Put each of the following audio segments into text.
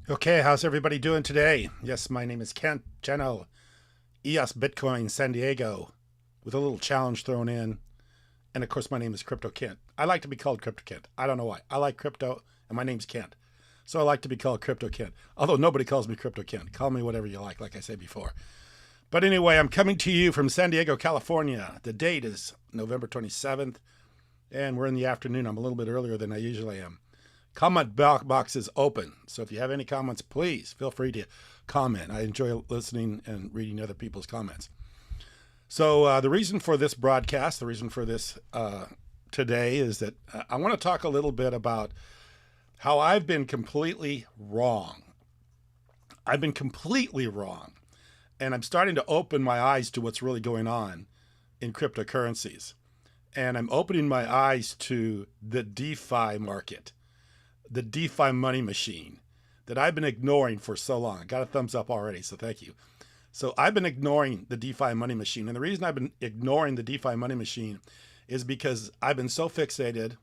Okay, how's everybody doing today? Yes, my name is Kent Geno, EOS Bitcoin San Diego, with a little challenge thrown in. And of course, my name is Crypto Kent. I like to be called Crypto Kent. I don't know why. I like crypto, and my name's Kent. So I like to be called Crypto Kent. Although nobody calls me Crypto Kent. Call me whatever you like I said before. But anyway, I'm coming to you from San Diego, California. The date is November 27th, and we're in the afternoon. I'm a little bit earlier than I usually am. Comment box is open. So if you have any comments, please feel free to comment. I enjoy listening and reading other people's comments. So the reason for this broadcast, the reason for this today is that I want to talk a little bit about how I've been completely wrong. I've been completely wrong. And I'm starting to open my eyes to what's really going on in cryptocurrencies. And I'm opening my eyes to the DeFi market, the DeFi money machine that I've been ignoring for so long. I got a thumbs up already, so thank you. So I've been ignoring the DeFi money machine. And the reason I've been ignoring the DeFi money machine is because I've been so fixated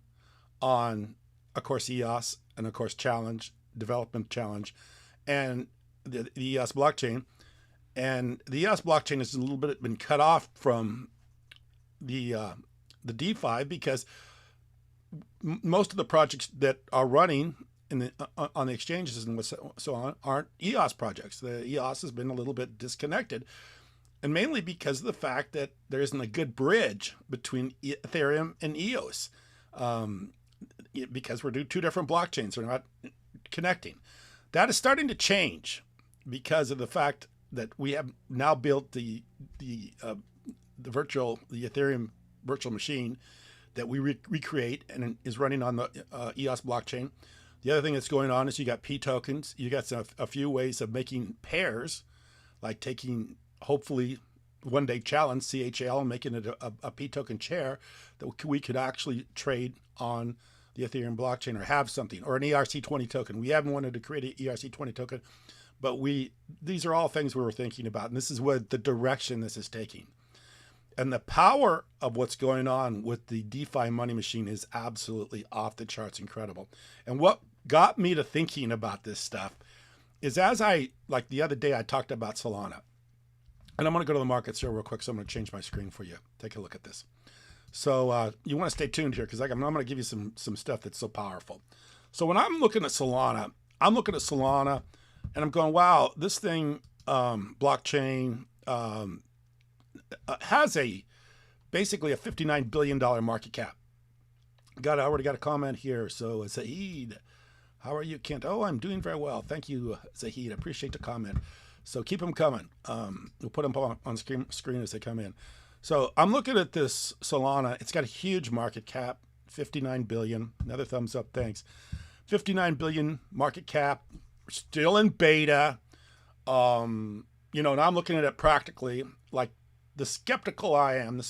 on, of course, EOS and, of course, Challenge, Development Challenge, and the EOS blockchain. And the EOS blockchain has a little bit been cut off from the DeFi because most of the projects that are running in on the exchanges and so on aren't EOS projects. The EOS has been a little bit disconnected, and mainly because of the fact that there isn't a good bridge between Ethereum and EOS, because we're doing two different blockchains. They're not connecting. That is starting to change because of the fact that we have now built the Ethereum virtual machine that we recreate and is running on the EOS blockchain. The other thing that's going on is you got P tokens. You got a few ways of making pairs, like taking hopefully one day challenge CHL and making it a P token chair that we could actually trade on the Ethereum blockchain or have something, or an ERC20 token. We haven't wanted to create an ERC20 token, but these are all things we were thinking about, and this is what the direction this is taking. And the power of what's going on with the DeFi money machine is absolutely off the charts incredible. And what got me to thinking about this stuff is like the other day, I talked about Solana. And I'm going to go to the markets here real quick, so I'm going to change my screen for you. Take a look at this. So you want to stay tuned here because I'm going to give you some stuff that's so powerful. So when I'm looking at Solana, and I'm going, wow, this thing, blockchain, has basically a $59 billion market cap. I already got a comment here. So Zahid, how are you, Kent? Oh, I'm doing very well. Thank you, Zahid. I appreciate the comment. So keep them coming. We'll put them on screen as they come in. So I'm looking at this Solana. It's got a huge market cap, 59 billion. Another thumbs up, thanks. 59 billion market cap. We're still in beta. And I'm looking at it practically like the skeptic I am,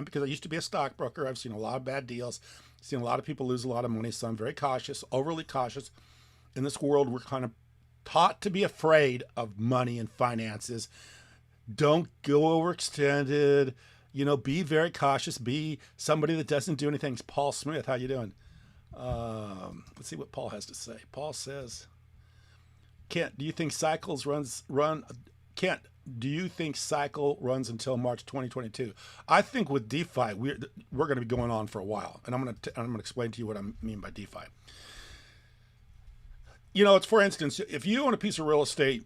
because I used to be a stockbroker. I've seen a lot of bad deals, seen a lot of people lose a lot of money. So I'm very cautious, overly cautious. In this world, we're kind of taught to be afraid of money and finances. Don't go overextended. Be very cautious. Be somebody that doesn't do anything. It's Paul Smith. How you doing? Let's see what Paul has to say. Paul says, Kent, do you think Kent, do you think cycle runs until March 2022? I think with DeFi, we're going to be going on for a while, and I'm going to explain to you what I mean by DeFi. It's, for instance, if you own a piece of real estate,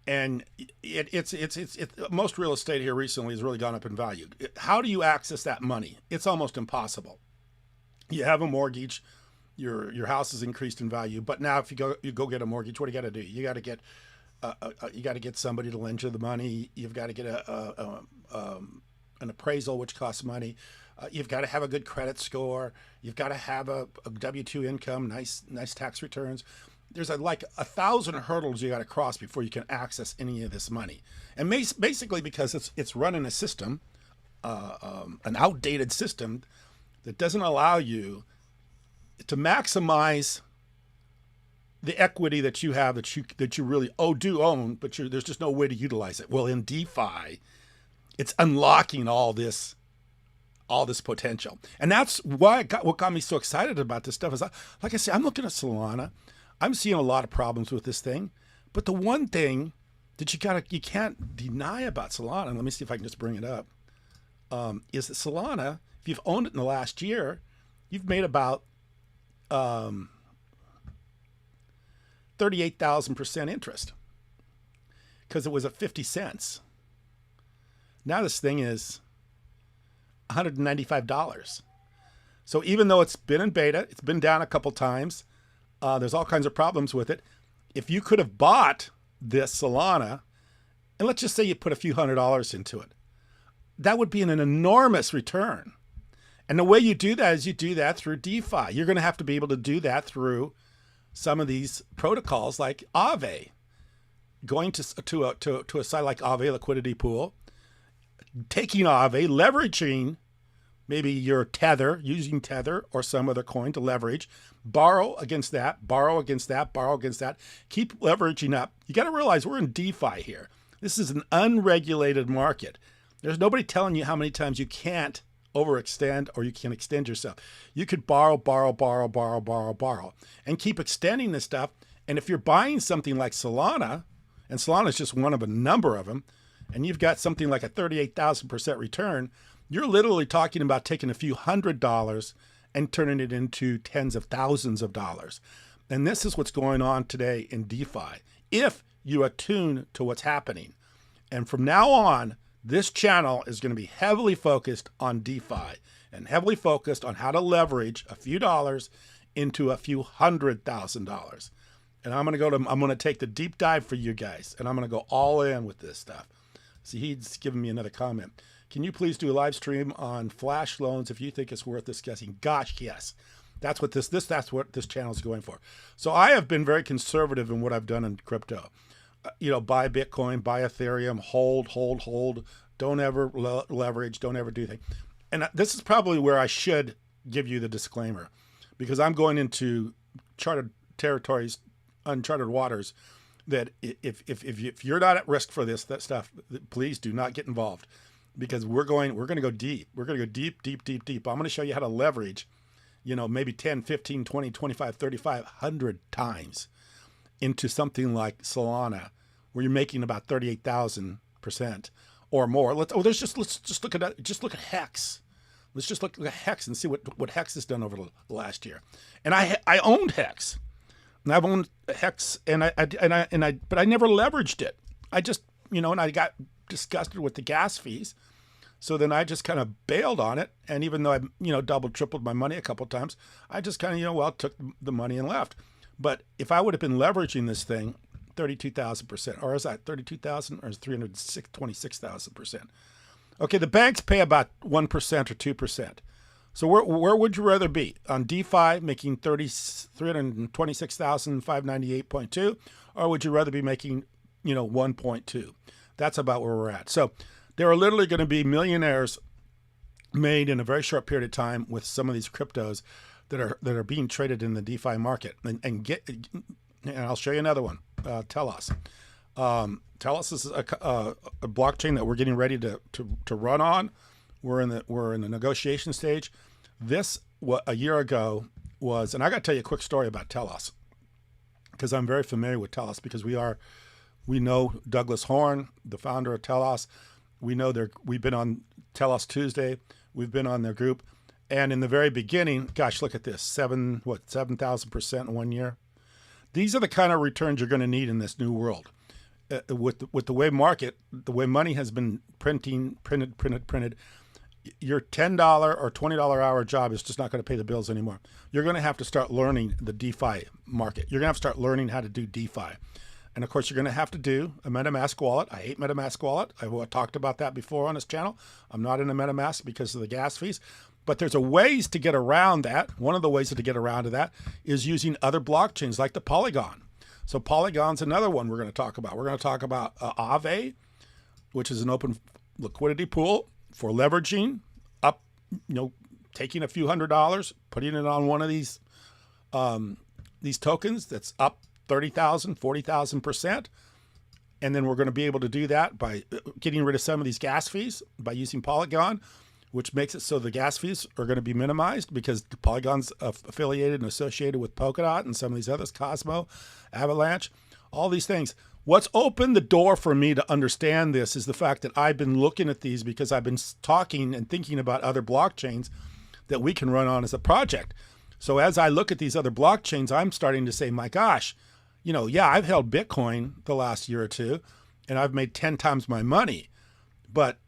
and it's most real estate here recently has really gone up in value. How do you access that money? It's almost impossible. You have a mortgage, your house is increased in value, but now if you go get a mortgage, what do you got to do? You got to get somebody to lend you the money. You've got to get an appraisal, which costs money. You've got to have a good credit score. You've got to have a W-2 income, nice tax returns. There's like 1,000 hurdles you got to cross before you can access any of this money. And basically because it's running a system, an outdated system that doesn't allow you to maximize the equity that you have that you really do own, but there's just no way to utilize it. Well, in DeFi, it's unlocking all this potential, and that's what got me so excited about this stuff. Is like I say, I'm looking at Solana. I'm seeing a lot of problems with this thing. But the one thing that you can't deny about Solana, and let me see if I can just bring it up, is that Solana, if you've owned it in the last year, you've made about 38,000% interest because it was at 50 cents. Now this thing is $195. So even though it's been in beta, it's been down a couple times, there's all kinds of problems with it. If you could have bought this Solana, and let's just say you put a few $100s into it, that would be an enormous return. And the way you do that is you do that through DeFi. You're going to have to be able to do that through some of these protocols like Aave. Going to a site like Aave Liquidity Pool, taking Aave, leveraging maybe your Tether, using Tether or some other coin to leverage, borrow against that, borrow against that, borrow against that, keep leveraging up. You got to realize we're in DeFi here. This is an unregulated market. There's nobody telling you how many times you can't overextend or you can extend yourself. You could borrow, and keep extending this stuff. And if you're buying something like Solana, and Solana is just one of a number of them, and you've got something like a 38,000% return, you're literally talking about taking a few $100s and turning it into tens of thousands of dollars. And this is what's going on today in DeFi, if you attune to what's happening. And from now on, this channel is going to be heavily focused on DeFi and heavily focused on how to leverage a few dollars into a few $100,000. And I'm going to take the deep dive for you guys, and I'm going to go all in with this stuff. See, he's giving me another comment. Can you please do a live stream on flash loans if you think it's worth discussing? Gosh, yes. That's what this channel is going for. So I have been very conservative in what I've done in crypto. Buy Bitcoin, buy Ethereum, hold. Don't ever leverage, don't ever do things. And this is probably where I should give you the disclaimer, because I'm going into charted territories, uncharted waters, that if you're not at risk for that stuff, please do not get involved, because we're going to go deep. We're going to go deep. I'm going to show you how to leverage, maybe 10, 15, 20, 25, 35, 100 times into something like Solana, where you're making about 38,000% or more. Let's just look at Hex. Let's just look at Hex and see what Hex has done over the last year. And I owned Hex. And I've owned Hex, but I never leveraged it. I just, and I got disgusted with the gas fees. So then I just kind of bailed on it. And even though I, doubled, tripled my money a couple of times, I just kind of, took the money and left. But if I would have been leveraging this thing, 32,000%, or is that 32,000, or is it 326,000%? Okay, the banks pay about 1% or 2%. So where would you rather be? On DeFi making 326,598.2, or would you rather be making 1.2? That's about where we're at. So there are literally going to be millionaires made in a very short period of time with some of these cryptos that are being traded in the DeFi market. And I'll show you another one. Telos. Telos is a blockchain that we're getting ready to run on. We're in the negotiation stage. This, a year ago, was, and I got to tell you a quick story about Telos, because I'm very familiar with Telos, because we know Douglas Horn, the founder of Telos. We've been on Telos Tuesday. We've been on their group, and in the very beginning, gosh, look at this, 7,000% in 1 year. These are the kind of returns you're going to need in this new world. With the way money has been printed, your $10 or $20 hour job is just not going to pay the bills anymore. You're going to have to start learning the DeFi market. You're going to have to start learning how to do DeFi. And of course, you're going to have to do a MetaMask wallet. I hate MetaMask wallet. I've talked about that before on this channel. I'm not in a MetaMask because of the gas fees. But there's ways to get around that. One of the ways to get around to that is using other blockchains like the Polygon. So Polygon's another one we're going to talk about. We're going to talk about Aave, which is an open liquidity pool for leveraging up, taking a few $100s, putting it on one of these tokens that's up 30,000, 40,000%. And then we're going to be able to do that by getting rid of some of these gas fees by using Polygon. which makes it so the gas fees are going to be minimized because Polygon's affiliated and associated with Polkadot and some of these others, Cosmo, Avalanche, all these things. What's opened the door for me to understand this is the fact that I've been looking at these because I've been talking and thinking about other blockchains that we can run on as a project. So as I look at these other blockchains, I'm starting to say, my gosh, yeah, I've held Bitcoin the last year or two and I've made 10 times my money, but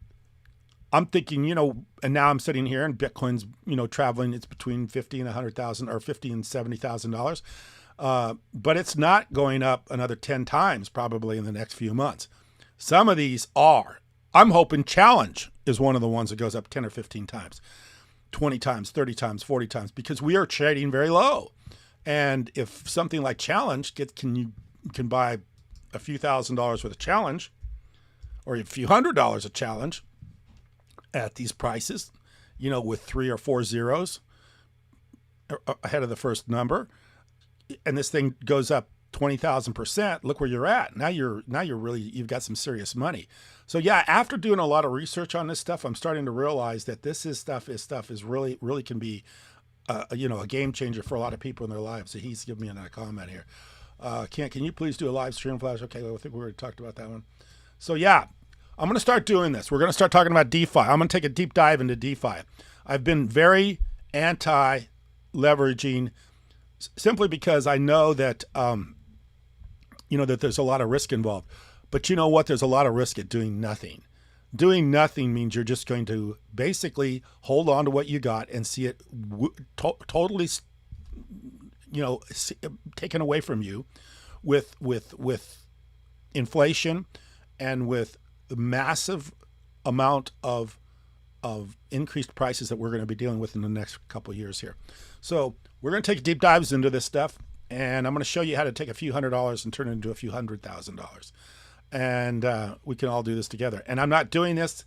I'm thinking, and now I'm sitting here and Bitcoin's, traveling, it's between 50 and 100,000 or 50 and $70,000. But it's not going up another 10 times probably in the next few months. Some of these are. I'm hoping Challenge is one of the ones that goes up 10 or 15 times, 20 times, 30 times, 40 times, because we are trading very low. And if something like Challenge you can buy a few $1,000s worth of Challenge or a few $100s of Challenge at these prices, with 3 or 4 zeros ahead of the first number, and this thing goes up 20,000%, look where you're at. Now you've got some serious money. So yeah, after doing a lot of research on this stuff, I'm starting to realize that this stuff is really, really can be, a game changer for a lot of people in their lives. So he's giving me a comment here. Can you please do a live stream flash? Okay, well, I think we already talked about that one. So yeah, I'm going to start doing this. We're going to start talking about DeFi. I'm going to take a deep dive into DeFi. I've been very anti-leveraging simply because I know that, that there's a lot of risk involved. But you know what? There's a lot of risk at doing nothing. Doing nothing means you're just going to basically hold on to what you got and see it totally, taken away from you with inflation and with the massive amount of increased prices that we're going to be dealing with in the next couple of years here. So we're going to take deep dives into this stuff, and I'm going to show you how to take a few $100s and turn it into a few $100,000. And we can all do this together. And I'm not doing this.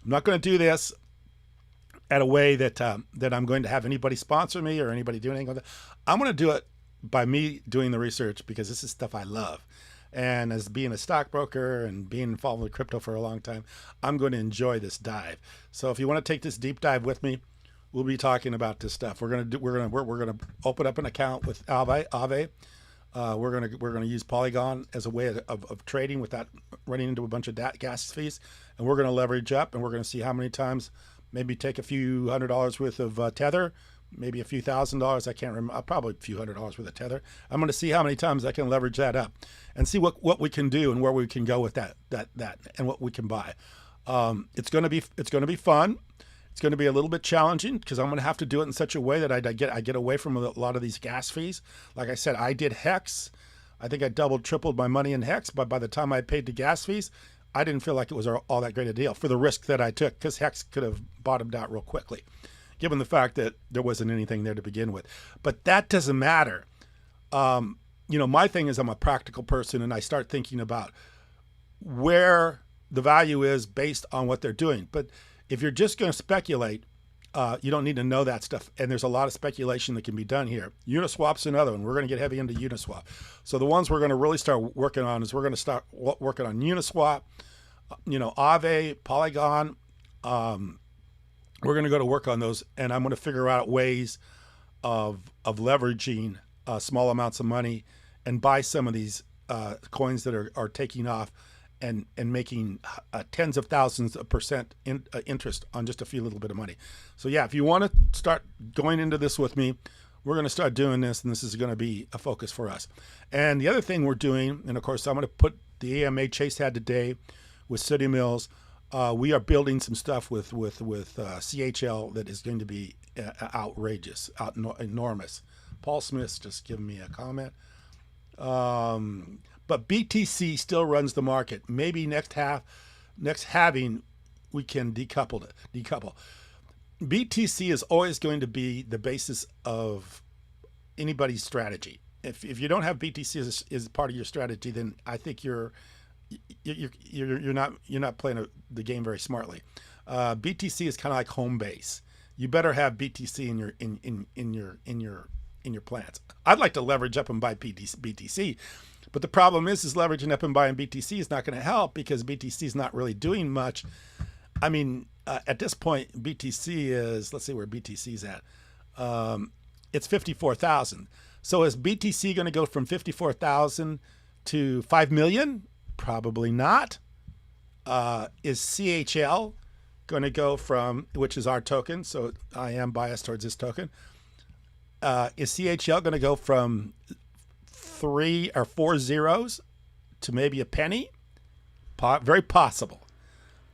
I'm not going to do this at a way that that I'm going to have anybody sponsor me or anybody do anything with it. I'm going to do it by me doing the research because this is stuff I love. And as being a stockbroker and being involved with crypto for a long time, I'm going to enjoy this dive. So if you want to take this deep dive with me, we'll be talking about this stuff. We're going to open up an account with Aave. We're going to use Polygon as a way of trading without running into a bunch of gas fees, and we're going to leverage up, and we're going to see how many times, maybe take a few $100s worth of Tether, maybe a few $1,000s. I can't remember. Probably a few $100s worth of Tether. I'm going to see how many times I can leverage that up, and see what we can do and where we can go with that and what we can buy. It's going to be fun. It's going to be a little bit challenging because I'm going to have to do it in such a way that I get away from a lot of these gas fees. Like I said, I did Hex. I think I tripled my money in Hex, but by the time I paid the gas fees, I didn't feel like it was all that great a deal for the risk that I took, because Hex could have bottomed out real quickly, given the fact that there wasn't anything there to begin with. But that doesn't matter. My thing is I'm a practical person, and I start thinking about where the value is based on what they're doing. But if you're just going to speculate, you don't need to know that stuff. And there's a lot of speculation that can be done here. Uniswap's another one. We're going to get heavy into Uniswap. So the ones we're going to really start working on is we're going to start working on Uniswap, Aave, Polygon. We're going to go to work on those, and I'm going to figure out ways of leveraging small amounts of money and buy some of these coins that are taking off and making tens of thousands of percent interest on just a few little bit of money. So yeah, if you want to start going into this with me, we're going to start doing this, and this is going to be a focus for us. And the other thing we're doing, and of course I'm going to put the AMA Chase had today with City Mills. We are building some stuff with CHL that is going to be outrageous, enormous. Paul Smith's just giving me a comment. But BTC still runs the market. Maybe next halving, we can decouple. BTC is always going to be the basis of anybody's strategy. If you don't have BTC as part of your strategy, then I think you're not playing the game very smartly. BTC is kind of like home base. You better have BTC in your plans. I'd like to leverage up and buy BTC, but the problem is leveraging up and buying BTC is not going to help because BTC is not really doing much. I mean, at this point, BTC is, let's see where BTC's at. It's 54,000. So is BTC going to go from 54,000 to 5 million? Probably not. Is CHL going to go from, which is our token, so I am biased towards this token. Is CHL going to go from 3 or 4 zeros to maybe a penny? Very possible.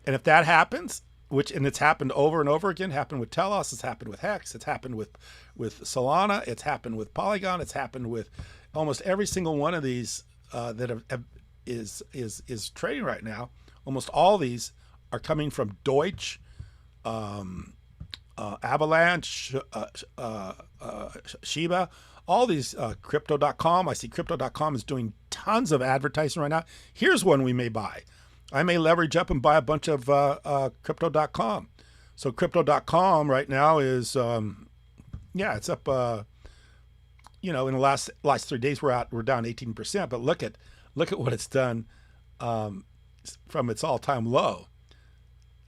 And if that happens, and it's happened over and over again, happened with Telos, it's happened with Hex, it's happened with Solana, it's happened with Polygon, it's happened with almost every single one of these that is trading right now. Almost all these are coming from Deutsche, Avalanche, Shiba, all these Crypto.com. I see Crypto.com is doing tons of advertising right now. Here's one we may buy. I may leverage up and buy a bunch of Crypto.com. So Crypto.com right now is, it's up. In the last 3 days we're down 18%. But look at what it's done from its all-time low,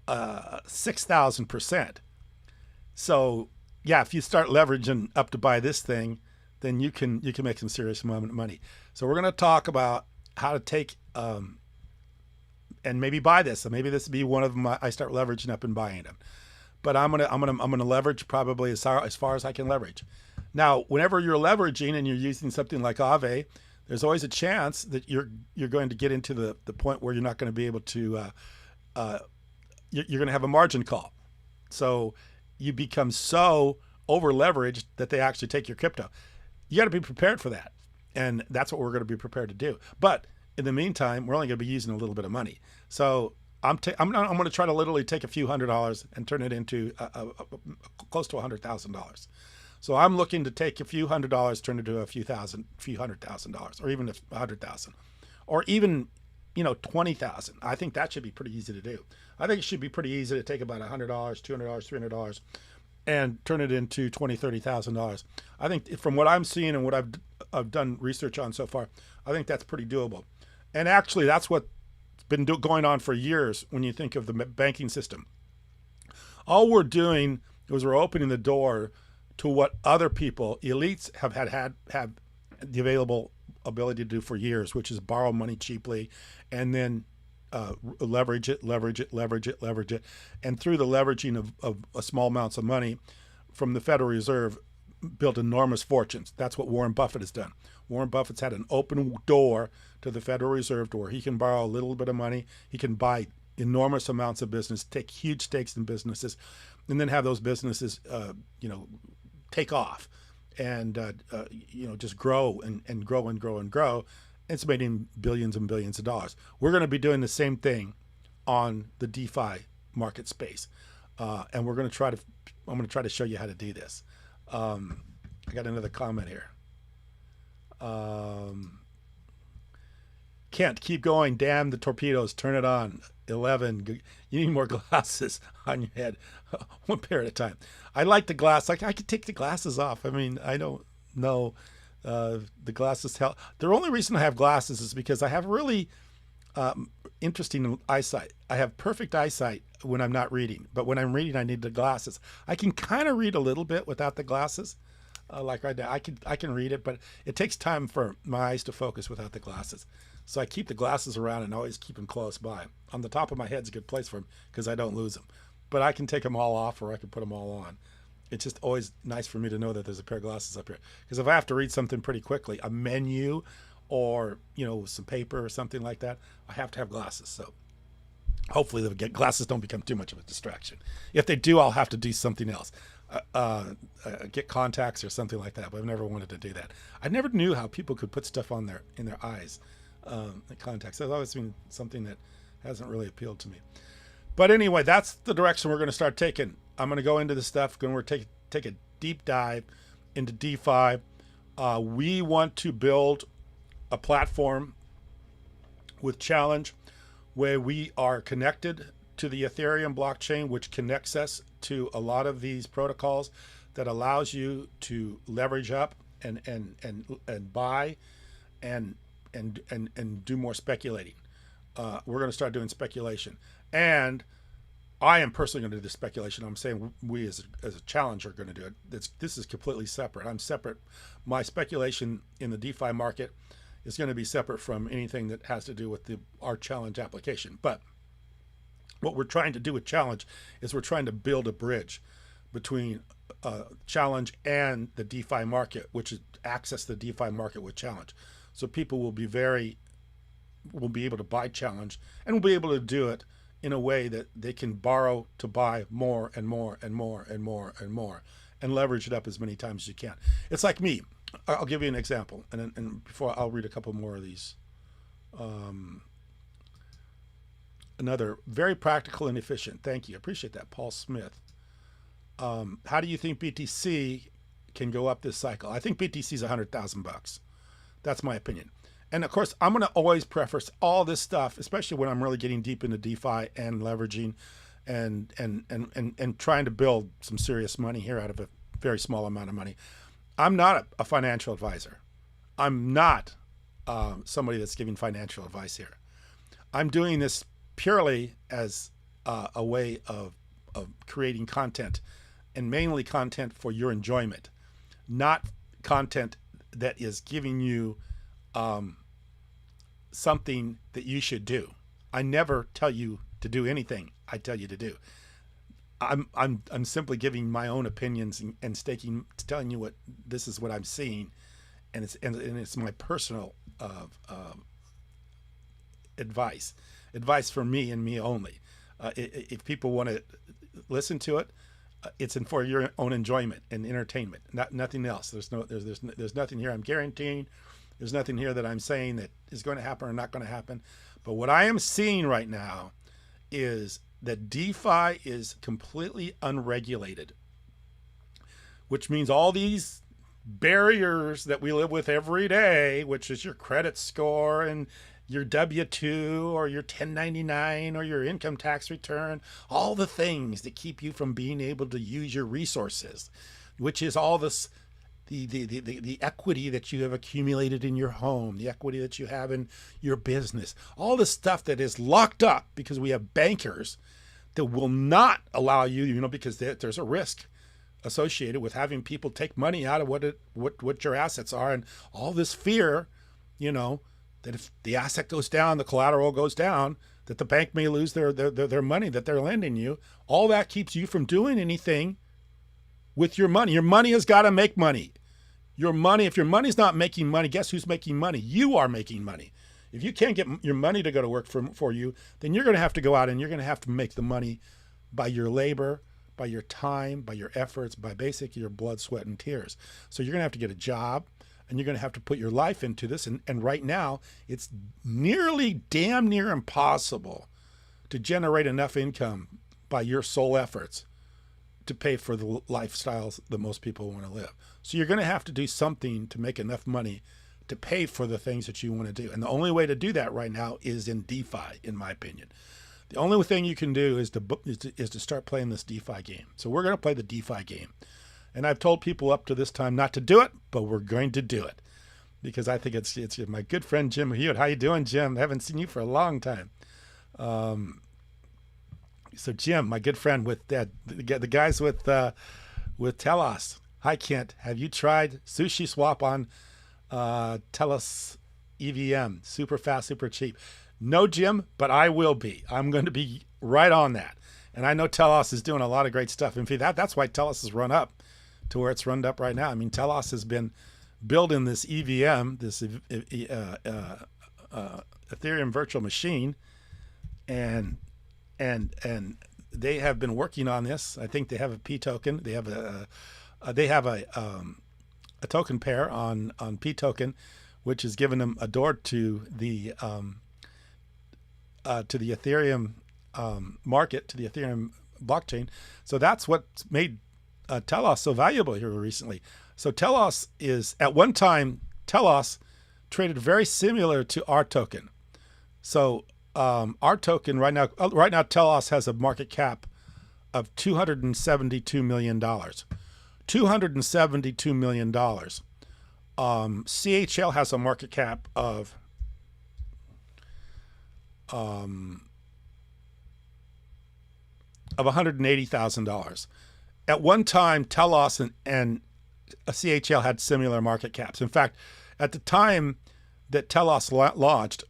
6,000%. So yeah, if you start leveraging up to buy this thing, then you can make some serious money. So we're going to talk about how to take and maybe buy this. So maybe this would be one of them. I start leveraging up and buying them. But I'm gonna leverage probably as far as I can leverage. Now, whenever you're leveraging and you're using something like Aave, there's always a chance that you're going to get into the point where you're not going to be able to. You're going to have a margin call. So you become so over leveraged that they actually take your crypto. You got to be prepared for that, and that's what we're going to be prepared to do. But in the meantime, we're only going to be using a little bit of money. So I'm going to try to literally take a few $100s and turn it into close to $100,000. So I'm looking to take a few $100s, turn it to a few $100,000, or even $100,000, or even 20,000. I think that should be pretty easy to do. I think it should be pretty easy to take about $100, $200, $300, and turn it into $20,000, $30,000. I think from what I'm seeing and what I've done research on so far, I think that's pretty doable. And actually, that's what's been going on for years when you think of the banking system. All we're doing is we're opening the door to what other people, elites, have the available ability to do for years, which is borrow money cheaply and then leverage it. And through the leveraging of small amounts of money from the Federal Reserve, build enormous fortunes. That's what Warren Buffett has done. Warren Buffett's had an open door to the Federal Reserve to where he can borrow a little bit of money. He can buy enormous amounts of business, take huge stakes in businesses, and then have those businesses, take off and, just grow and grow and grow and grow. It's made him billions and billions of dollars. We're going to be doing the same thing on the DeFi market space. And I'm going to try to show you how to do this. I got another comment here. Kent, keep going. Damn the torpedoes. Turn it on. 11. You need more glasses on your head. One pair at a time. I like the glass. I could take the glasses off. I mean, I don't know. The glasses help. The only reason I have glasses is because I have really interesting eyesight. I have perfect eyesight when I'm not reading, but when I'm reading, I need the glasses. I can kind of read a little bit without the glasses. Like right now, I can read it, but it takes time for my eyes to focus without the glasses. So I keep the glasses around and always keep them close by. On the top of my head's a good place for them because I don't lose them. But I can take them all off or I can put them all on. It's just always nice for me to know that there's a pair of glasses up here. Because if I have to read something pretty quickly, a menu or, some paper or something like that, I have to have glasses. So hopefully the glasses don't become too much of a distraction. If they do, I'll have to do something else. Get contacts or something like that, but I've never wanted to do that. I never knew how people could put stuff on in their eyes, contacts. That's always been something that hasn't really appealed to me. But anyway, that's the direction we're going to start taking. I'm going to go into this stuff. We're going to take a deep dive into DeFi. We want to build a platform with Challenge where we are connected to the Ethereum blockchain, which connects us to a lot of these protocols that allows you to leverage up and buy and do more speculating. We're going to start doing speculation. And I am personally going to do the speculation. I'm saying we as a challenge are going to do it. This is completely separate. I'm separate. My speculation in the DeFi market is going to be separate from anything that has to do with our challenge application. But what we're trying to do with challenge is we're trying to build a bridge between challenge and the DeFi market, which is access the DeFi market with challenge. So people will be able to buy challenge and will be able to do it in a way that they can borrow to buy more and more and more and more and more and leverage it up as many times as you can. It's like me. I'll give you an example, and before I'll read a couple more of these. Another very practical and efficient. Thank you. I appreciate that, Paul Smith. How do you think BTC can go up this cycle? I think BTC is $100,000. That's my opinion. And of course, I'm going to always preface all this stuff, especially when I'm really getting deep into DeFi and leveraging and trying to build some serious money here out of a very small amount of money. I'm not a financial advisor. I'm not somebody that's giving financial advice here. I'm doing this purely as a way of creating content, and mainly content for your enjoyment, not content that is giving you something that you should do. I never tell you to do anything I tell you to do. I'm simply giving my own opinions and telling you this is what I'm seeing, and it's my personal advice for me and me only. If people want to listen to it, it's for your own enjoyment and entertainment, nothing else. There's nothing here I'm guaranteeing. There's nothing here that I'm saying that is going to happen or not going to happen. But what I am seeing right now is that DeFi is completely unregulated, which means all these barriers that we live with every day, which is your credit score and your W-2 or your 1099 or your income tax return, all the things that keep you from being able to use your resources, which is all this, the equity that you have accumulated in your home, the equity that you have in your business, all the stuff that is locked up because we have bankers that will not allow you, because there's a risk associated with having people take money out of what your assets are, and all this fear, that if the asset goes down, the collateral goes down, that the bank may lose their money that they're lending you. All that keeps you from doing anything with your money. Your money has got to make money. If your money's not making money, guess who's making money? You are making money. If you can't get your money to go to work for you, then you're going to have to go out and you're going to have to make the money by your labor, by your time, by your efforts, by basically your blood, sweat, and tears. So you're going to have to get a job, and you're going to have to put your life into this. And right now, it's damn near impossible to generate enough income by your sole efforts to pay for the lifestyles that most people want to live. So you're going to have to do something to make enough money to pay for the things that you want to do. And the only way to do that right now is in DeFi, in my opinion. The only thing you can do is to start playing this DeFi game. So we're going to play the DeFi game. And I've told people up to this time not to do it, but we're going to do it because I think it's my good friend Jim Hewitt. How you doing, Jim? I haven't seen you for a long time. So Jim, my good friend with the guys with Telos. Hi, Kent. Have you tried Sushi Swap on Telos EVM? Super fast, super cheap. No, Jim, but I will be. I'm going to be right on that. And I know Telos is doing a lot of great stuff. In fact, that's why Telos has run up to where it's run up right now. I mean, Telos has been building this EVM, this Ethereum virtual machine, and they have been working on this. I think they have a P token. They have a token pair on P token, which has given them a door to the Ethereum market, to the Ethereum blockchain. So that's what made Telos so valuable here recently. So Telos is, at one time, Telos traded very similar to our token. So our token right now Telos has a market cap of $272 million. $272 million. CHL has a market cap of of $180,000. At one time, Telos and CHL had similar market caps. In fact, at the time that Telos launched,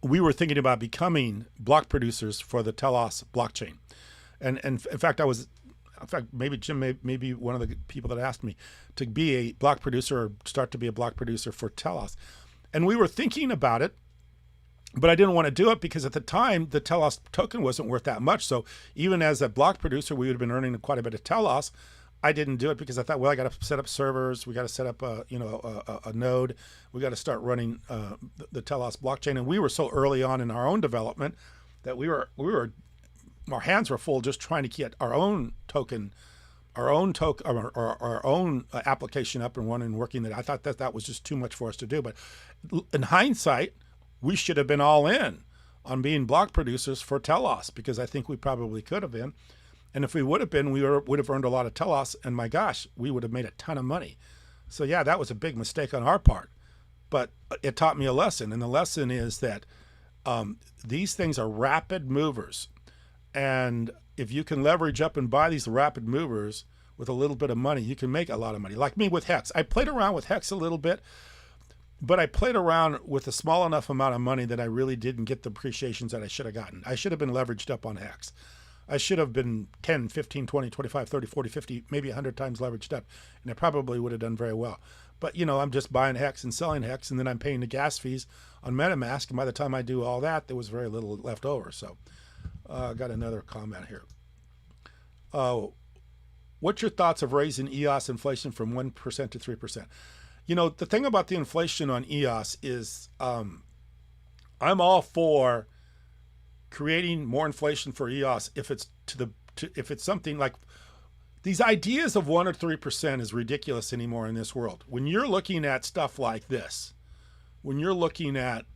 we were thinking about becoming block producers for the Telos blockchain. And in fact, maybe Jim may be one of the people that asked me to be a block producer or start to be a block producer for Telos. And we were thinking about it, but I didn't want to do it because at the time, the Telos token wasn't worth that much. So even as a block producer, we would have been earning quite a bit of Telos. I didn't do it because I thought, well, I got to set up servers. We got to set up a node. We got to start running the Telos blockchain. And we were so early on in our own development that our hands were full just trying to get our own token, our own application up and running and working. That I thought that was just too much for us to do. But in hindsight, we should have been all in on being block producers for Telos because I think we probably could have been. And if we would have been, we would have earned a lot of Telos, and my gosh, we would have made a ton of money. So yeah, that was a big mistake on our part, but it taught me a lesson. And the lesson is that these things are rapid movers. And if you can leverage up and buy these rapid movers with a little bit of money, you can make a lot of money. Like me with Hex. I played around with Hex a little bit, but I played around with a small enough amount of money that I really didn't get the appreciations that I should have gotten. I should have been leveraged up on Hex. I should have been 10, 15, 20, 25, 30, 40, 50, maybe 100 times leveraged up, and I probably would have done very well. But, I'm just buying Hex and selling Hex, and then I'm paying the gas fees on MetaMask, and by the time I do all that, there was very little left over. So I got another comment here. What's your thoughts of raising EOS inflation from 1% to 3%? The thing about the inflation on EOS is I'm all for creating more inflation for EOS if it's if it's something like these ideas of 1 or 3% is ridiculous anymore in this world. When you're looking at stuff like this, when you're looking at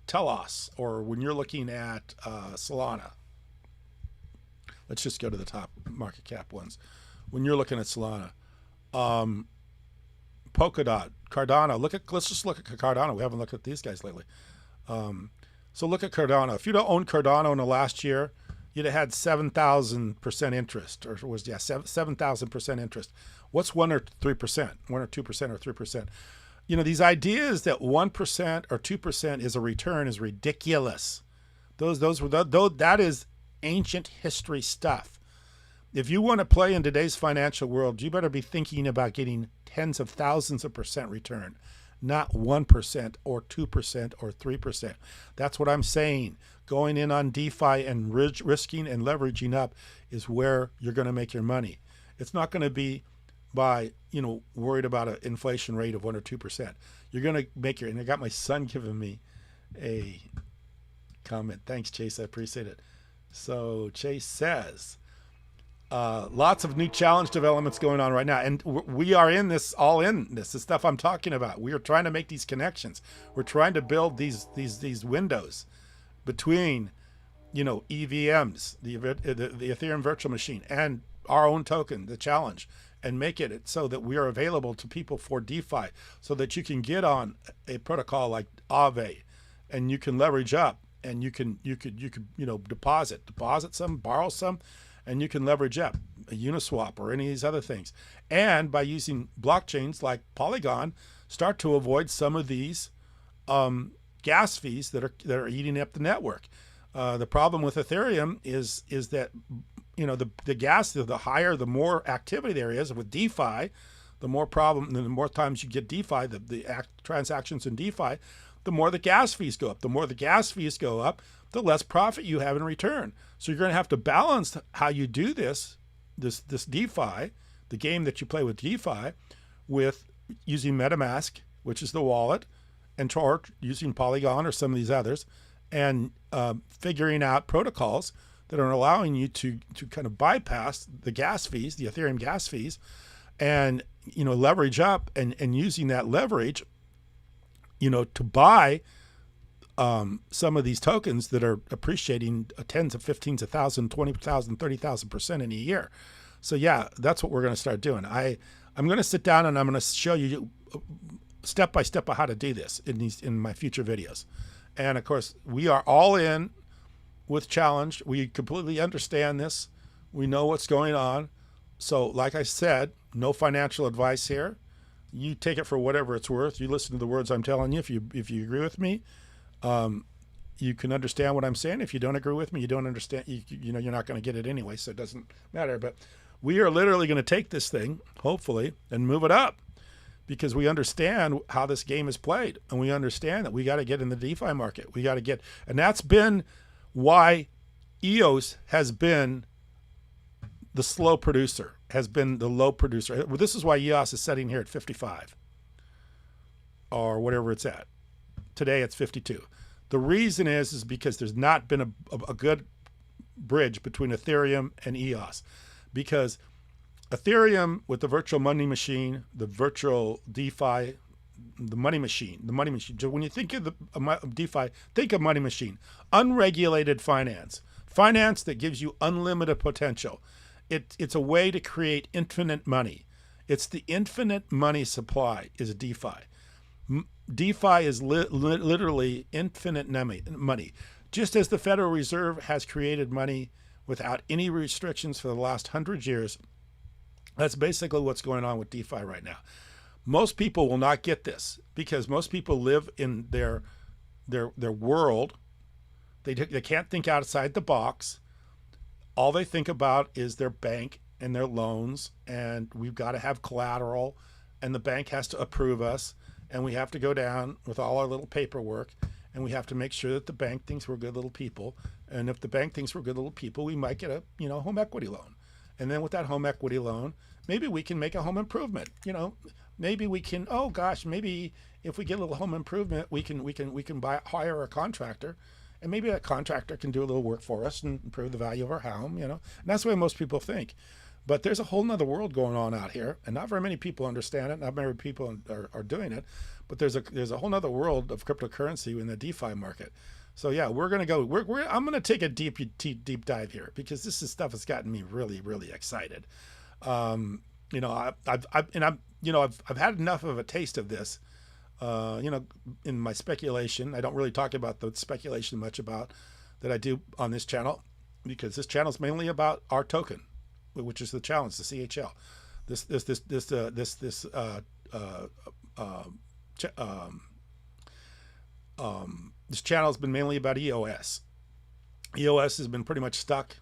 Telos, or when you're looking at Solana, let's just go to the top market cap ones. When you're looking at Solana, Polkadot, Cardano. Let's just look at Cardano. We haven't looked at these guys lately. So look at Cardano. If you'd have owned Cardano in the last year, you'd have had 7,000% interest, or 7,000% interest. What's 1 or 3%? 1 or 2% or 3%? These ideas that 1% or 2% is a return is ridiculous. That is ancient history stuff. If you want to play in today's financial world, you better be thinking about getting tens of thousands of percent return, not 1% or 2% or 3%. That's what I'm saying. Going in on DeFi and risking and leveraging up is where you're going to make your money. It's not going to be by, worried about an inflation rate of 1 or 2%. You're going to make and I got my son giving me a comment. Thanks, Chase. I appreciate it. So Chase says, lots of new challenge developments going on right now. And we are in this, the stuff I'm talking about. We are trying to make these connections. We're trying to build these windows between, EVMs, the Ethereum virtual machine, and our own token, the challenge, and make it so that we are available to people for DeFi, so that you can get on a protocol like Aave and you can leverage up and you could deposit some, borrow some, and you can leverage up a Uniswap or any of these other things. And by using blockchains like Polygon, start to avoid some of these gas fees that are eating up the network. The problem with Ethereum is that the gas, the higher, the more activity there is with DeFi, the more times you get DeFi, the transactions in DeFi, the more the gas fees go up. The more the gas fees go up, the less profit you have in return. So you're going to have to balance how you do this DeFi, the game that you play with DeFi, with using MetaMask, which is the wallet, and or using Polygon or some of these others, and figuring out protocols that are allowing you to kind of bypass the gas fees, the Ethereum gas fees, and leverage up and using that leverage, to buy some of these tokens that are appreciating tens of 15s of thousand, 20,000, 30,000% in a year. So yeah, that's what we're going to start doing. I'm going to sit down and I'm going to show you step by step of how to do this in my future videos. And of course, we are all in with challenge. We completely understand this. We know what's going on. So like I said, no financial advice here. You take it for whatever it's worth. You listen to the words I'm telling you. If you agree with me, you can understand what I'm saying. If you don't agree with me, you don't understand. You know you're not going to get it anyway, so it doesn't matter. But we are literally going to take this thing, hopefully, and move it up, because we understand how this game is played, and we understand that we got to get in the DeFi market. We got to get, and that's been why EOS has been the slow producer, has been the low producer. This is why EOS is sitting here at 55 or whatever it's at. Today it's 52. The reason is because there's not been a good bridge between Ethereum and EOS, because Ethereum with the virtual money machine, the virtual DeFi, the money machine. When you think of DeFi, think of money machine, unregulated finance that gives you unlimited potential. It's a way to create infinite money. It's the infinite money supply is DeFi. DeFi is literally infinite money. Just as the Federal Reserve has created money without any restrictions for the last 100 years, that's basically what's going on with DeFi right now. Most people will not get this because most people live in their world. They can't think outside the box. All they think about is their bank and their loans, and we've got to have collateral, and the bank has to approve us, and we have to go down with all our little paperwork, and we have to make sure that the bank thinks we're good little people. And if the bank thinks we're good little people, we might get a home equity loan. And then with that home equity loan, maybe we can make a home improvement. Maybe we can. Oh gosh, maybe if we get a little home improvement, we can hire a contractor, and maybe that contractor can do a little work for us and improve the value of our home. And that's the way most people think. But there's a whole nother world going on out here, and not very many people understand it. Not very many people are doing it. But there's a whole nother world of cryptocurrency in the DeFi market. So yeah, we're gonna go. I'm gonna take a deep dive here because this is stuff that's gotten me really, really excited. I've had enough of a taste of this. In my speculation, I don't really talk about the speculation much about that I do on this channel, because this channel is mainly about our token, which is the challenge, the CHL. This channel has been mainly about EOS. EOS has been pretty much stuck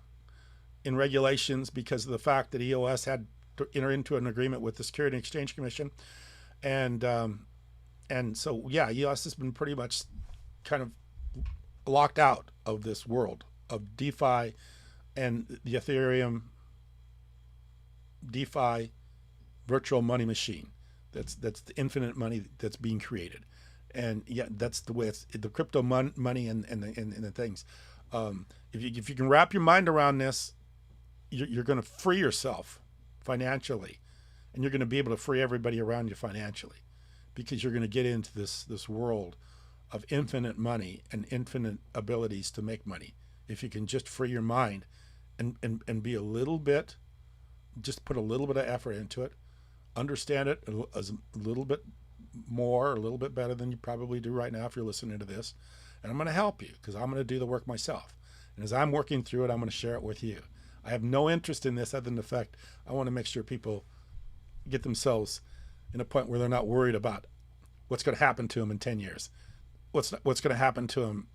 in regulations because of the fact that EOS had to enter into an agreement with the Security and Exchange Commission, and so yeah, EOS has been pretty much kind of locked out of this world of DeFi and the Ethereum DeFi virtual money machine. That's the infinite money that's being created. And yeah, that's the way it's the crypto money and the things. If you can wrap your mind around this, you're going to free yourself financially, and you're going to be able to free everybody around you financially, because you're going to get into this world of infinite money and infinite abilities to make money. If you can just free your mind and be a little bit, just put a little bit of effort into it, understand it as a little bit more, a little bit better than you probably do right now if you're listening to this. And I'm going to help you because I'm going to do the work myself. And as I'm working through it, I'm going to share it with you. I have no interest in this other than the fact I want to make sure people get themselves in a point where they're not worried about what's going to happen to them in 10 years. What's going to happen to them,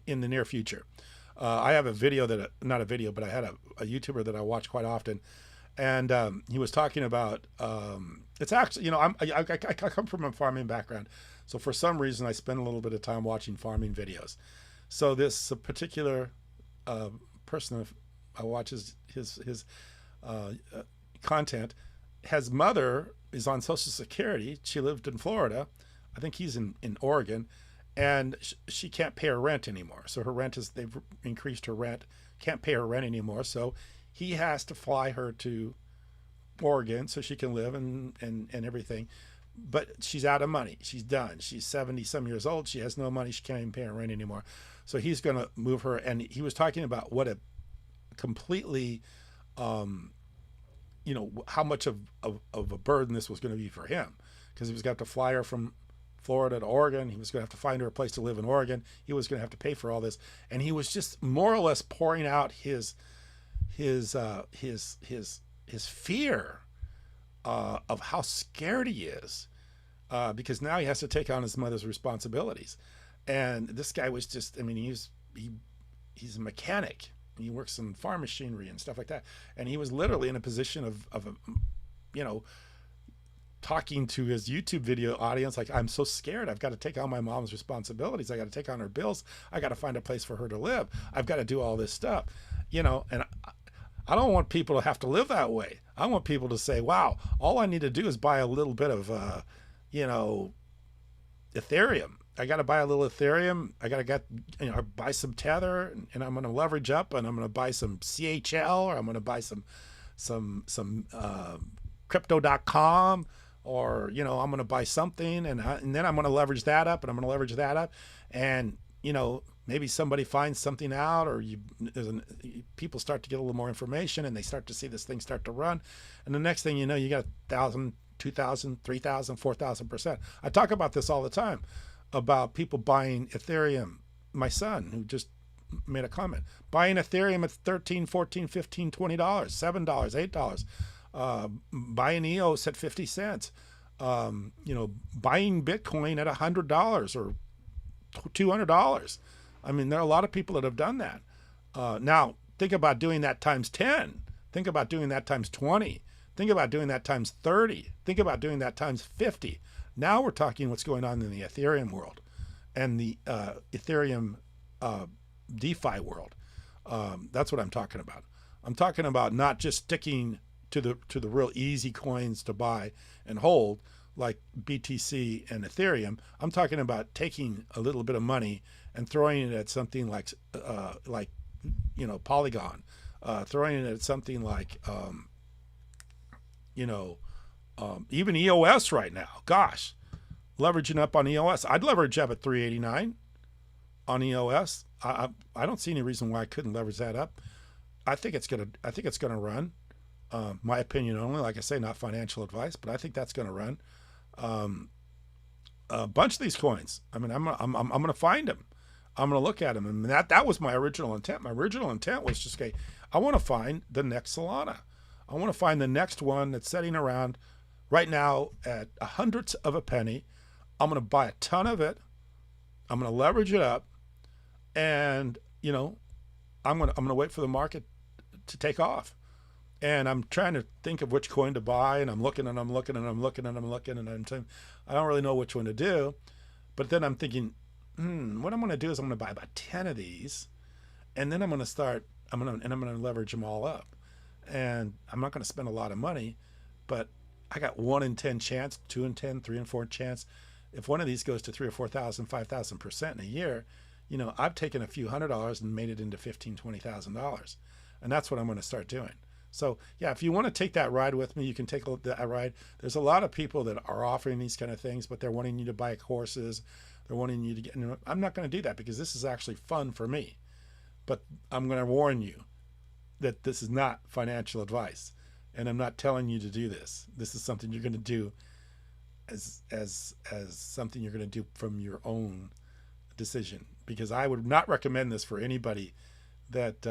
in the near future. I have a video not a video, but I had a YouTuber that I watch quite often. And he was talking about, it's actually, I come from a farming background. So for some reason, I spend a little bit of time watching farming videos. So this particular person, I watch his content, his mother is on Social Security. She lived in Florida. I think he's in Oregon. And she can't pay her rent anymore. So her rent they've increased her rent, can't pay her rent anymore. So he has to fly her to Oregon so she can live and everything. But she's out of money. She's done. She's 70 some years old. She has no money. She can't even pay her rent anymore. So he's going to move her. And he was talking about what a completely, how much of a burden this was going to be for him, because he was going to have to fly her from Florida to Oregon. He was going to have to find her a place to live in Oregon. He was going to have to pay for all this, and he was just more or less pouring out his fear of how scared he is, because now he has to take on his mother's responsibilities. And this guy was just, I mean, he's a mechanic. He works in farm machinery and stuff like that. And he was literally in a position of talking to his YouTube video audience like, I'm so scared. I've got to take on my mom's responsibilities. I got to take on her bills. I got to find a place for her to live. I've got to do all this stuff, and I don't want people to have to live that way. I want people to say, wow, all I need to do is buy a little bit of, Ethereum. I got to buy a little Ethereum. I got to buy some Tether, and I'm going to leverage up, and I'm going to buy some CHL, or I'm going to buy some crypto.com, or, I'm going to buy something, and then I'm going to leverage that up, and I'm going to leverage that up. And, maybe somebody finds something out, or people start to get a little more information, and they start to see this thing start to run. And the next thing you know, you got 1,000, 2,000, 3,000, 4,000%. I talk about this all the time, about people buying Ethereum. My son, who just made a comment, buying Ethereum at $13, $14, $15, $20, $7, $8, buying EOS at 50 cents, buying Bitcoin at $100 or $200. I mean, there are a lot of people that have done that. Now, think about doing that times 10. Think about doing that times 20. Think about doing that times 30. Think about doing that times 50. Now we're talking what's going on in the Ethereum world and the Ethereum DeFi world. That's what I'm talking about. I'm talking about not just sticking to the real easy coins to buy and hold like BTC and Ethereum. I'm talking about taking a little bit of money and throwing it at something like Polygon, throwing it at something like even EOS right now. Gosh, leveraging up on EOS. I'd leverage up at 389 on EOS. I don't see any reason why I couldn't leverage that up. I think it's gonna run. My opinion only. Like I say, not financial advice, but I think that's gonna run. A bunch of these coins. I mean, I'm gonna find them. I'm gonna look at them, and that was my original intent. My original intent was just, okay, I want to find the next Solana. I want to find the next one that's sitting around right now at a hundredth of a penny. I'm going to buy a ton of it. I'm going to leverage it up, and I'm going to wait for the market to take off. And I'm trying to think of which coin to buy, and I'm looking and I'm looking and I'm looking and I'm looking, and I'm saying, I don't really know which one to do. But then I'm thinking, what I'm going to do is I'm going to buy about 10 of these, and then I'm going to leverage them all up. And I'm not going to spend a lot of money, but I got 1 in 10 chance, 2 in 10, 3 in 4 chance. If one of these goes to 3,000 or 4,000, 5,000% in a year, I've taken a few $100s and made it into $15,000, $20,000. And that's what I'm going to start doing. So yeah, if you want to take that ride with me, you can take that ride. There's a lot of people that are offering these kind of things, but they're wanting you to buy courses. They're wanting you to get, I'm not going to do that, because this is actually fun for me. But I'm going to warn you that this is not financial advice, and I'm not telling you to do this. This is something you're going to do as something you're going to do from your own decision, because I would not recommend this for anybody that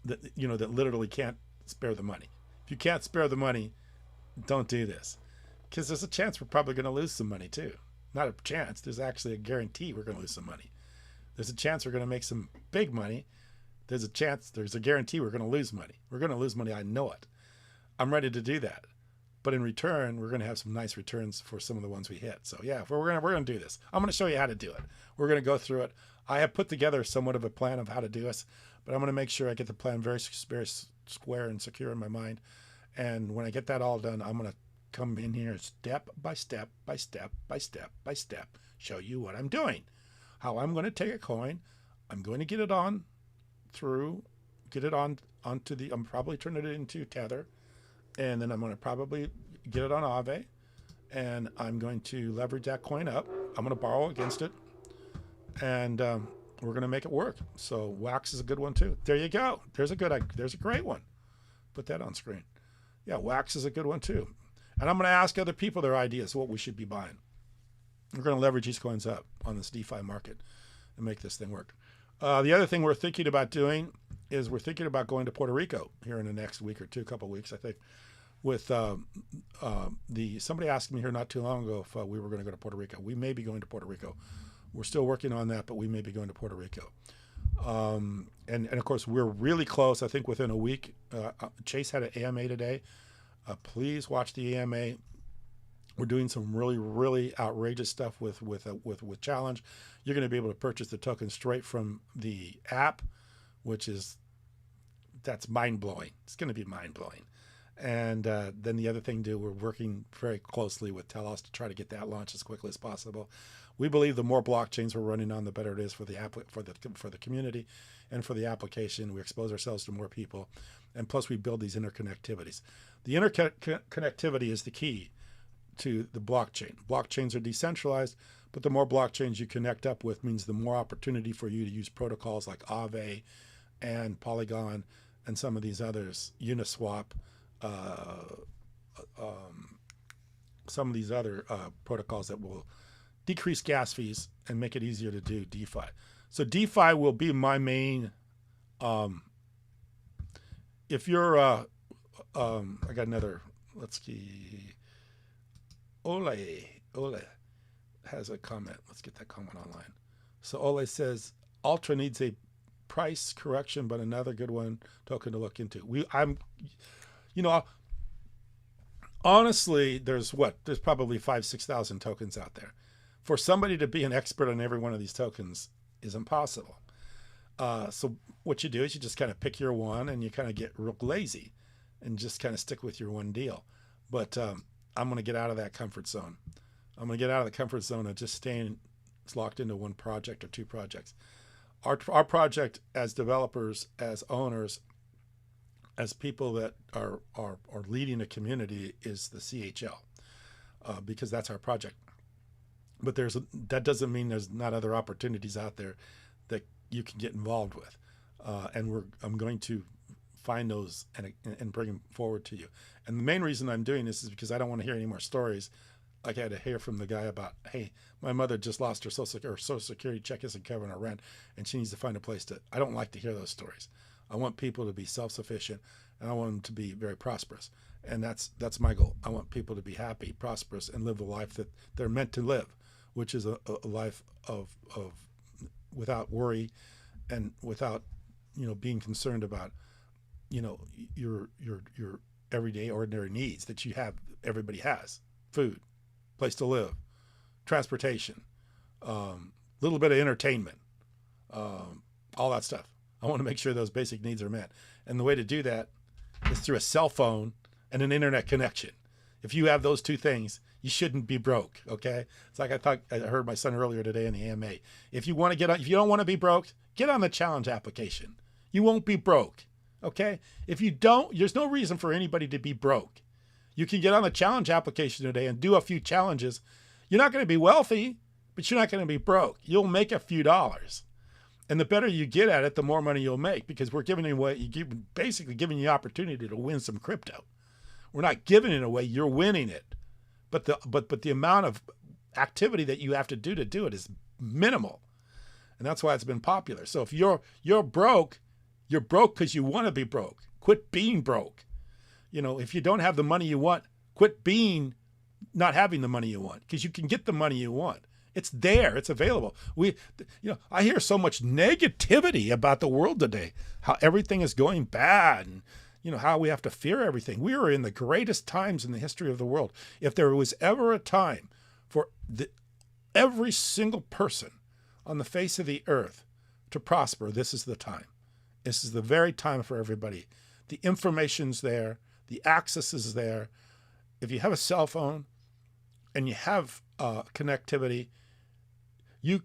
literally can't spare the money. If you can't spare the money, don't do this, because there's a chance we're probably going to lose some money too. Not a chance, there's actually a guarantee we're going to lose some money. There's a chance we're going to make some big money. There's a guarantee we're going to lose money. We're going to lose money, I know it. I'm ready to do that. But in return, we're going to have some nice returns for some of the ones we hit. So yeah, we're going to do this. I'm going to show you how to do it. We're going to go through it. I have put together somewhat of a plan of how to do this, but I'm going to make sure I get the plan very square and secure in my mind. And when I get that all done, I'm going to come in here step by step by step by step by step, show you what I'm doing, how I'm going to take a coin. I'm going to get it on onto the, I'm probably turning it into Tether, and then I'm going to probably get it on Aave, and I'm going to leverage that coin up. I'm going to borrow against it, and we're going to make it work. So Wax is a good one too. There you go. There's a great one. Put that on screen. Yeah, Wax is a good one too. And I'm going to ask other people their ideas what we should be buying. We're going to leverage these coins up on this DeFi market and make this thing work. The other thing we're thinking about doing is we're thinking about going to Puerto Rico here in the next week or two, couple of weeks, I think. With somebody asked me here not too long ago if we were going to go to Puerto Rico. We may be going to Puerto Rico. We're still working on that, but we may be going to Puerto Rico. And of course, we're really close. I think within a week, Chase had an AMA today. Please watch the AMA. We're doing some really, really outrageous stuff with Challenge. You're going to be able to purchase the token straight from the app, that's mind-blowing. It's going to be mind-blowing. And then the other thing, we're working very closely with Telos to try to get that launched as quickly as possible. We believe the more blockchains we're running on, the better it is for the app, for the community, and for the application. We expose ourselves to more people, and plus we build these interconnectivities. The interconnectivity is the key to the blockchain. Blockchains are decentralized, but the more blockchains you connect up with means the more opportunity for you to use protocols like Aave and Polygon and some of these others, Uniswap, some of these other protocols that will decrease gas fees and make it easier to do DeFi. So DeFi will be my main. If you're, I got another. Let's see. Ole has a comment. Let's get that comment online. So Ole says Ultra needs a price correction, but another good one token to look into. Honestly, there's probably 5,000-6,000 tokens out there. For somebody to be an expert on every one of these tokens is impossible. So what you do is you just kind of pick your one and you kind of get real lazy and just kind of stick with your one deal. But I'm going to get out of that comfort zone. I'm going to get out of the comfort zone of just staying locked into one project or two projects. Our project as developers, as owners, as people that are leading a community is the CHL, because that's our project. But that doesn't mean there's not other opportunities out there that you can get involved with, and I'm going to find those and bring them forward to you. And the main reason I'm doing this is because I don't want to hear any more stories like I had to hear from the guy about, hey, my mother just lost her social security check isn't covering her rent, and she needs to find a place to. I don't like to hear those stories. I want people to be self-sufficient, and I want them to be very prosperous. And that's my goal. I want people to be happy, prosperous, and live the life that they're meant to live, which is a life of without worry and without being concerned about your everyday ordinary needs that everybody has: food, place to live, transportation, little bit of entertainment, all that stuff. I want to make sure those basic needs are met. And the way to do that is through a cell phone and an internet connection. If you have those two things, you shouldn't be broke, okay? It's like I heard my son earlier today in the AMA. If you don't want to be broke, get on the Challenge application. You won't be broke, okay? If you don't, there's no reason for anybody to be broke. You can get on the Challenge application today and do a few challenges. You're not going to be wealthy, but you're not going to be broke. You'll make a few dollars. And the better you get at it, the more money you'll make, because we're basically giving you the opportunity to win some crypto. We're not giving it away, you're winning it. But the amount of activity that you have to do it is minimal. And that's why it's been popular. So if you're broke, you're broke because you want to be broke. Quit being broke. If you don't have the money you want, quit being not having the money you want, because you can get the money you want. It's there. It's available. I hear so much negativity about the world today, how everything is going bad, and how we have to fear everything. We are in the greatest times in the history of the world. If there was ever a time for every single person on the face of the earth to prosper, this is the time. This is the very time for everybody. The information's there. The access is there. If you have a cell phone and you have connectivity, you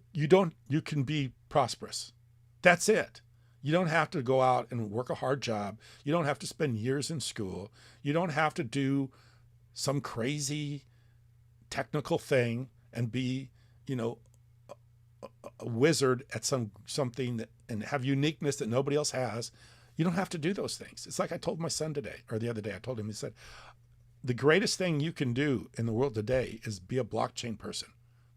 can be prosperous. That's it. You don't have to go out and work a hard job. You don't have to spend years in school. You don't have to do some crazy technical thing and be, a wizard at something and have uniqueness that nobody else has. You don't have to do those things. It's like I told my son today, or the other day, he said, the greatest thing you can do in the world today is be a blockchain person.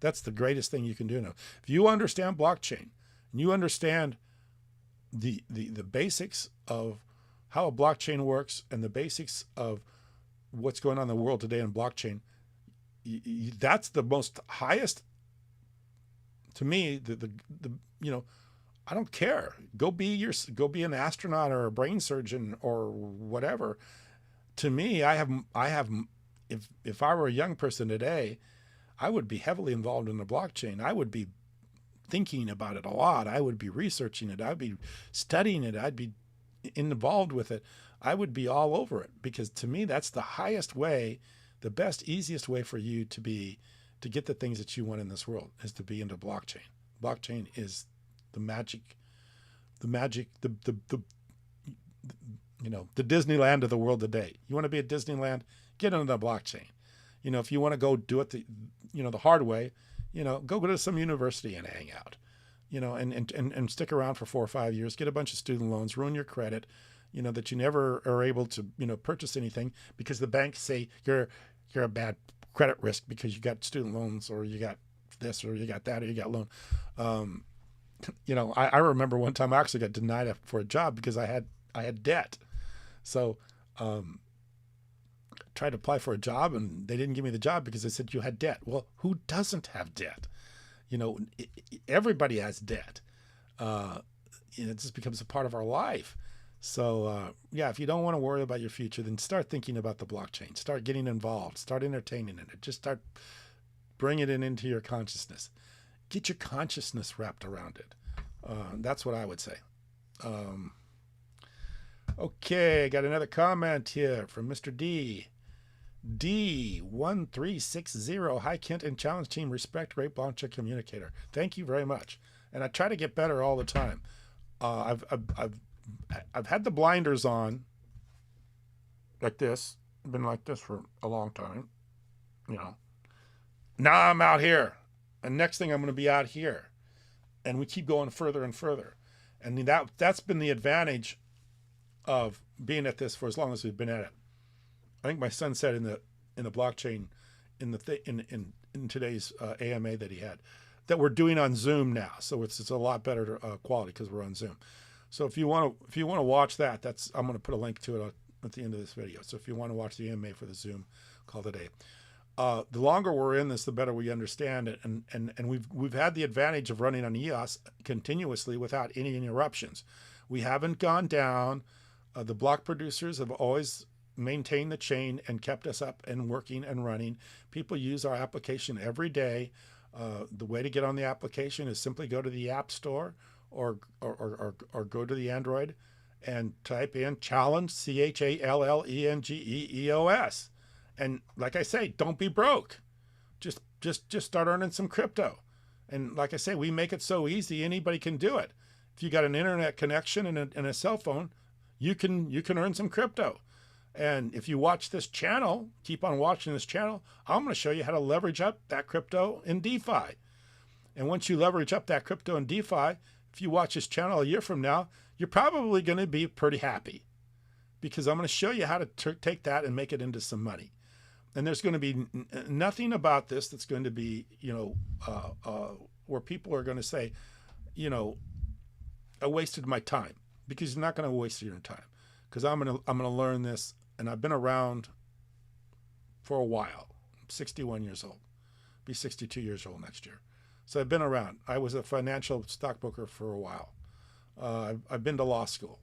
That's the greatest thing you can do now. If you understand blockchain and you understand the basics of how a blockchain works and the basics of what's going on in the world today in blockchain, that's the most highest, to me, the I don't care. Go be an astronaut or a brain surgeon or whatever. To me, I have if I were a young person today, I would be heavily involved in the blockchain. I would be thinking about it a lot. I would be researching it. I'd be studying it. I'd be involved with it. I would be all over it, because to me, that's the highest way, the best, easiest way for you to get the things that you want in this world, is to be into blockchain. Blockchain is the magic, the Disneyland of the world today. You want to be at Disneyland? Get into the blockchain. If you want to go do it the hard way, go to some university and hang out, and stick around for 4 or 5 years, get a bunch of student loans, ruin your credit, that you never are able to, purchase anything because the banks say you're a bad credit risk because you got student loans, or you got this, or you got that, or you got loan. I remember one time I actually got denied for a job because I had debt. So, tried to apply for a job and they didn't give me the job because they said you had debt. Well, who doesn't have debt? Everybody has debt. It just becomes a part of our life. So if you don't want to worry about your future, then start thinking about the blockchain. Start getting involved. Start entertaining in it. Just start bringing it into your consciousness. Get your consciousness wrapped around it. That's what I would say. Okay, got another comment here from Mr. D1360. Hi, Kent and Challenge Team. Respect, great blockchain communicator. Thank you very much. And I try to get better all the time. I've had the blinders on like this. I've been like this for a long time. Now I'm out here. And next thing I'm going to be out here. And we keep going further and further. And that's been the advantage of being at this for as long as we've been at it. I think my son said in the blockchain in today's AMA that he had, that we're doing on Zoom now, so it's a lot better quality because we're on Zoom. So if you want to watch that, I'm going to put a link to it at the end of this video. So if you want to watch the AMA for the Zoom call today, the longer we're in this, the better we understand it, and we've had the advantage of running on EOS continuously without any interruptions. We haven't gone down. The block producers have always maintained the chain and kept us up and working and running. People use our application every day. The way to get on the application is simply go to the App Store or go to the Android and type in Challenge, CHALLENGEEOS. And like I say, don't be broke. Just start earning some crypto. And like I say, we make it so easy, anybody can do it. If you got an internet connection and a cell phone, you can earn some crypto. And if you watch this channel, keep on watching this channel, I'm going to show you how to leverage up that crypto in DeFi. And once you leverage up that crypto in DeFi, if you watch this channel a year from now, you're probably going to be pretty happy, because I'm going to show you how to take that and make it into some money. And there's going to be nothing about this that's going to be, where people are going to say, I wasted my time, because you're not going to waste your time, because I'm going to learn this. And I've been around for a while. I'm 61 years old. Be 62 years old next year. So I've been around. I was a financial stockbroker for a while. I've been to law school.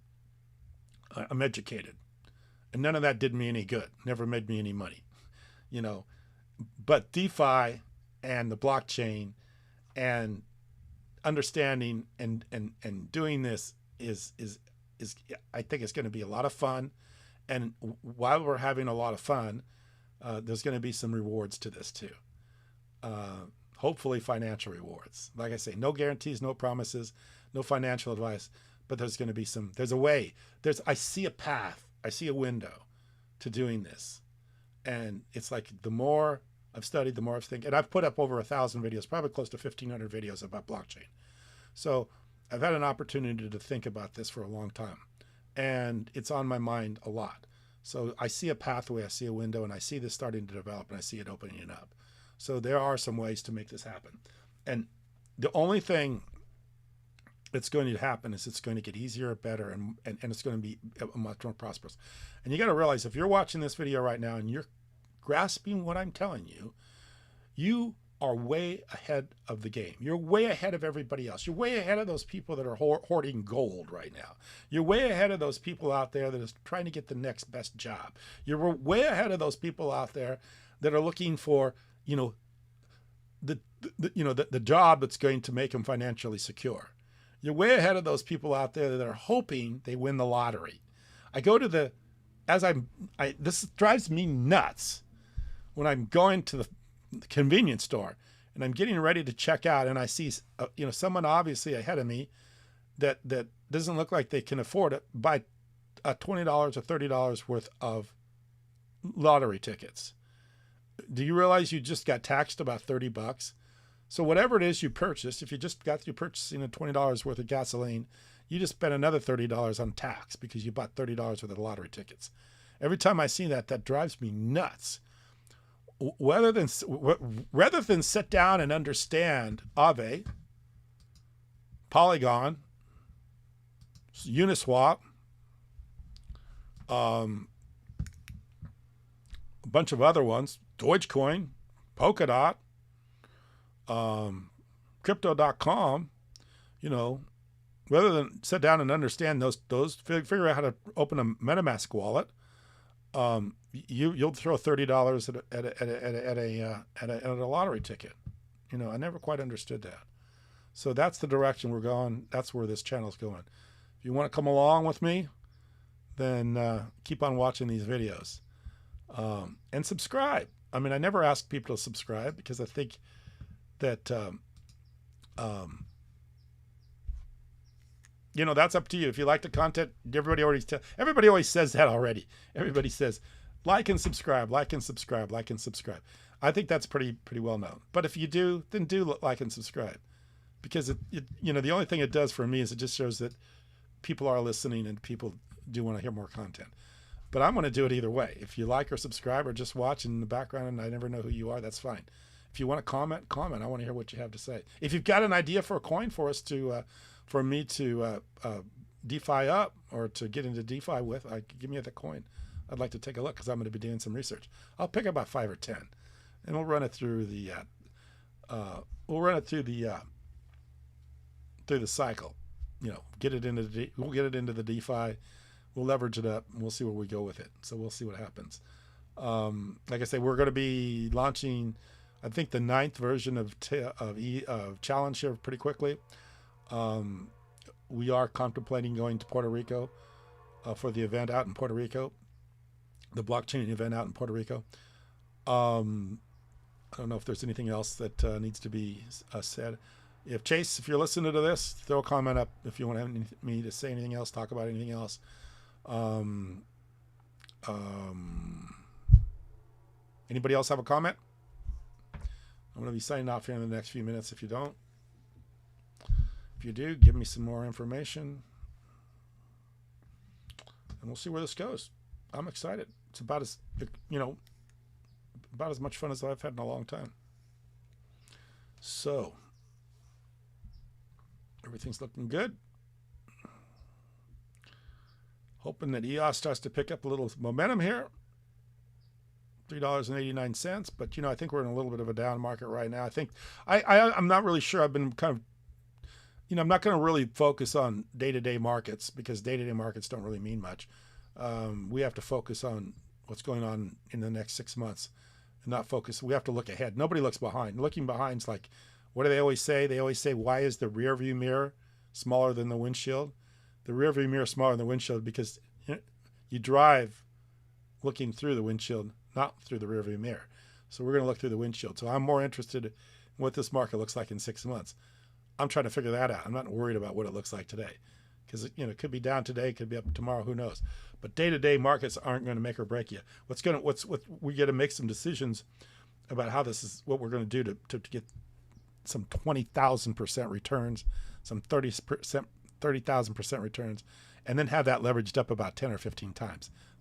I'm educated. And none of that did me any good. Never made me any money. But DeFi and the blockchain and understanding and doing this is I think it's going to be a lot of fun. And while we're having a lot of fun, there's going to be some rewards to this too. Hopefully financial rewards. Like I say, no guarantees, no promises, no financial advice, but there's going to be there's a way. I see a path. I see a window to doing this. And it's like, the more I've studied, the more I've think, and I've put up over 1,000 videos, probably close to 1,500 videos about blockchain. So I've had an opportunity to think about this for a long time. And it's on my mind a lot. So I see a pathway, I see a window, and I see this starting to develop, and I see it opening up. So there are some ways to make this happen. And the only thing that's going to happen is it's going to get easier, better, and it's going to be much more prosperous. And you got to realize, if you're watching this video right now and you're grasping what I'm telling you, you are way ahead of the game. You're way ahead of everybody else. You're way ahead of those people that are hoarding gold right now. You're way ahead of those people out there that are trying to get the next best job. You're way ahead of those people out there that are looking for, the job that's going to make them financially secure. You're way ahead of those people out there that are hoping they win the lottery. I go to this drives me nuts when I'm going to the convenience store and I'm getting ready to check out, and I see someone obviously ahead of me that doesn't look like they can afford it, buy $20 or $30 worth of lottery tickets. Do you realize you just got taxed about $30? So whatever it is you purchased, if you just got through purchasing $20 worth of gasoline, you just spent another $30 on tax because you bought $30 worth of lottery tickets. Every time I see that, that drives me nuts. Rather than sit down and understand Aave, Polygon, Uniswap, a bunch of other ones, Dogecoin, Polkadot, Crypto.com, rather than sit down and understand those, figure out how to open a MetaMask wallet. You'll throw $30 at a lottery ticket. I never quite understood that. So that's the direction we're going. That's where this channel's going. If you want to come along with me, then keep on watching these videos and subscribe. I mean, I never ask people to subscribe because I think that that's up to you. If you like the content, everybody always says that already. Everybody says, like and subscribe, like and subscribe, like and subscribe. I think that's pretty well known. But if you do, then do like and subscribe, because the only thing it does for me is it just shows that people are listening and people do want to hear more content. But I'm going to do it either way. If you like or subscribe or just watch in the background and I never know who you are, that's fine. If you want to comment. I want to hear what you have to say. If you've got an idea for a coin for us for me to DeFi up or to get into DeFi with, give me the coin. I'd like to take a look because I'm going to be doing some research. I'll pick about 5 or 10, and we'll run it through the through the cycle. We'll get it into the DeFi. We'll leverage it up, and we'll see where we go with it. So we'll see what happens. Like I say, we're going to be launching, I think, the 9th version of Challenge here pretty quickly. We are contemplating going to Puerto Rico for the event out in Puerto Rico, the blockchain event out in Puerto Rico. I don't know if there's anything else that needs to be said. If you're listening to this, throw a comment up if you want me to say anything else, talk about anything else. Anybody else have a comment? I'm going to be signing off here in the next few minutes. If you don't, if you do, give me some more information, and we'll see where this goes. I'm excited. It's about as much fun as I've had in a long time. So everything's looking good. Hoping that EOS starts to pick up a little momentum here. $3.89, but I think we're in a little bit of a down market right now. I think I'm not really sure. I've been kind of, I'm not going to really focus on day-to-day markets because day-to-day markets don't really mean much. We have to focus on what's going on in the next 6 months and not focus. We have to look ahead. Nobody looks behind. Looking behind is like, what do they always say? They always say, why is the rear view mirror smaller than the windshield? The rear view mirror is smaller than the windshield because you drive looking through the windshield, not through the rear view mirror. So we're going to look through the windshield. So I'm more interested in what this market looks like in 6 months. I'm trying to figure that out. I'm not worried about what it looks like today because it could be down today, it could be up tomorrow, who knows. But day-to-day markets aren't going to make or break you. We got to make some decisions about how this is, what we're going to do to get some 20,000% returns, some 30,000% returns, and then have that leveraged up about 10 or 15 times.